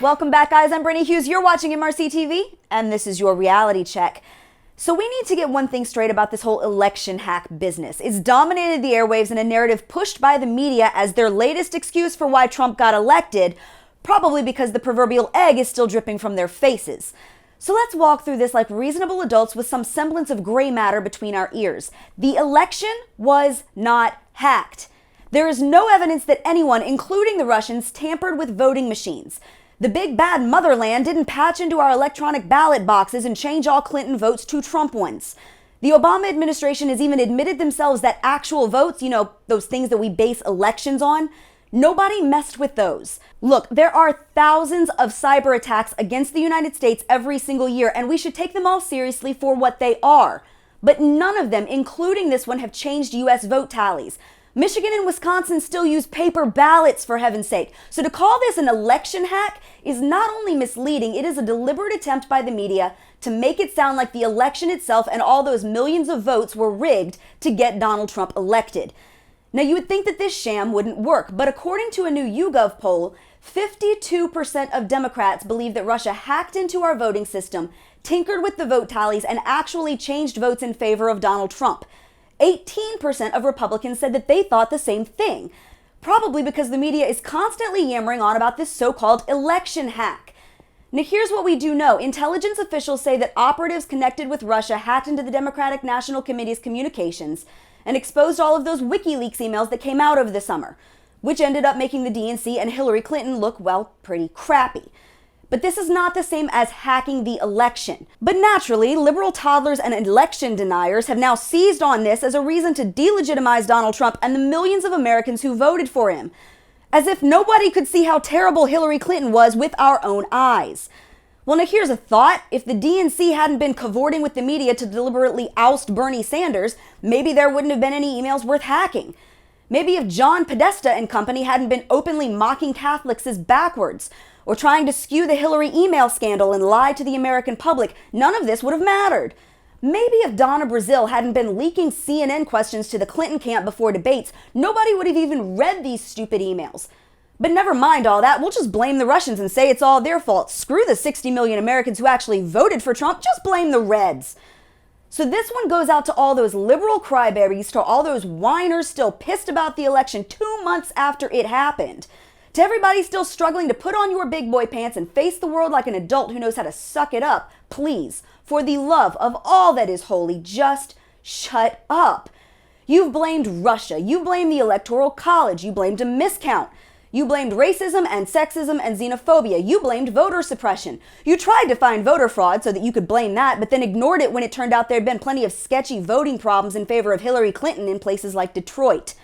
Welcome back, guys. I'm Brittany Hughes. You're watching MRC TV, and this is your reality check. So we need to get one thing straight about this whole election hack business. It's dominated the airwaves in a narrative pushed by the media as their latest excuse for why Trump got elected, probably because the proverbial egg is still dripping from their faces. So let's walk through this like reasonable adults with some semblance of gray matter between our ears. The election was not hacked. There is no evidence that anyone, including the Russians, tampered with voting machines. The big bad motherland didn't patch into our electronic ballot boxes and change all Clinton votes to Trump ones. The Obama administration has even admitted themselves that actual votes, those things that we base elections on, nobody messed with those. Look, there are thousands of cyber attacks against the United States every single year, and we should take them all seriously for what they are. But none of them, including this one, have changed U.S. vote tallies. Michigan and Wisconsin still use paper ballots, for heaven's sake. So to call this an election hack is not only misleading, it is a deliberate attempt by the media to make it sound like the election itself and all those millions of votes were rigged to get Donald Trump elected. Now, you would think that this sham wouldn't work, but according to a new YouGov poll, 52% of Democrats believe that Russia hacked into our voting system, tinkered with the vote tallies, and actually changed votes in favor of Donald Trump. 18% of Republicans said that they thought the same thing, probably because the media is constantly yammering on about this so-called election hack. Now, here's what we do know. Intelligence officials say that operatives connected with Russia hacked into the Democratic National Committee's communications and exposed all of those WikiLeaks emails that came out over the summer, which ended up making the DNC and Hillary Clinton look, well, pretty crappy. But this is not the same as hacking the election. But naturally, liberal toddlers and election deniers have now seized on this as a reason to delegitimize Donald Trump and the millions of Americans who voted for him. As if nobody could see how terrible Hillary Clinton was with our own eyes. Well, now here's a thought. If the DNC hadn't been cavorting with the media to deliberately oust Bernie Sanders, maybe there wouldn't have been any emails worth hacking. Maybe if John Podesta and company hadn't been openly mocking Catholics as backwards, or trying to skew the Hillary email scandal and lie to the American public, none of this would have mattered. Maybe if Donna Brazile hadn't been leaking CNN questions to the Clinton camp before debates, nobody would have even read these stupid emails. But never mind all that, we'll just blame the Russians and say it's all their fault. Screw the 60 million Americans who actually voted for Trump, just blame the Reds. So this one goes out to all those liberal crybabies, to all those whiners still pissed about the election 2 months after it happened. To everybody still struggling to put on your big boy pants and face the world like an adult who knows how to suck it up, please, for the love of all that is holy, just shut up. You've blamed Russia. You blamed the Electoral College. You blamed a miscount. You blamed racism and sexism and xenophobia. You blamed voter suppression. You tried to find voter fraud so that you could blame that, but then ignored it when it turned out there had been plenty of sketchy voting problems in favor of Hillary Clinton in places like Detroit.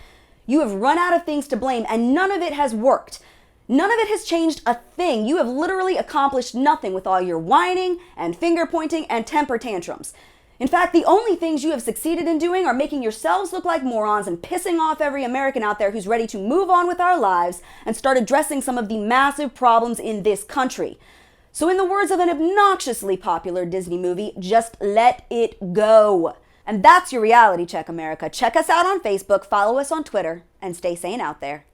You have run out of things to blame, and none of it has worked. None of it has changed a thing. You have literally accomplished nothing with all your whining and finger pointing and temper tantrums. In fact, the only things you have succeeded in doing are making yourselves look like morons and pissing off every American out there who's ready to move on with our lives and start addressing some of the massive problems in this country. So in the words of an obnoxiously popular Disney movie, just let it go. And that's your reality check, America. Check us out on Facebook, follow us on Twitter, and stay sane out there.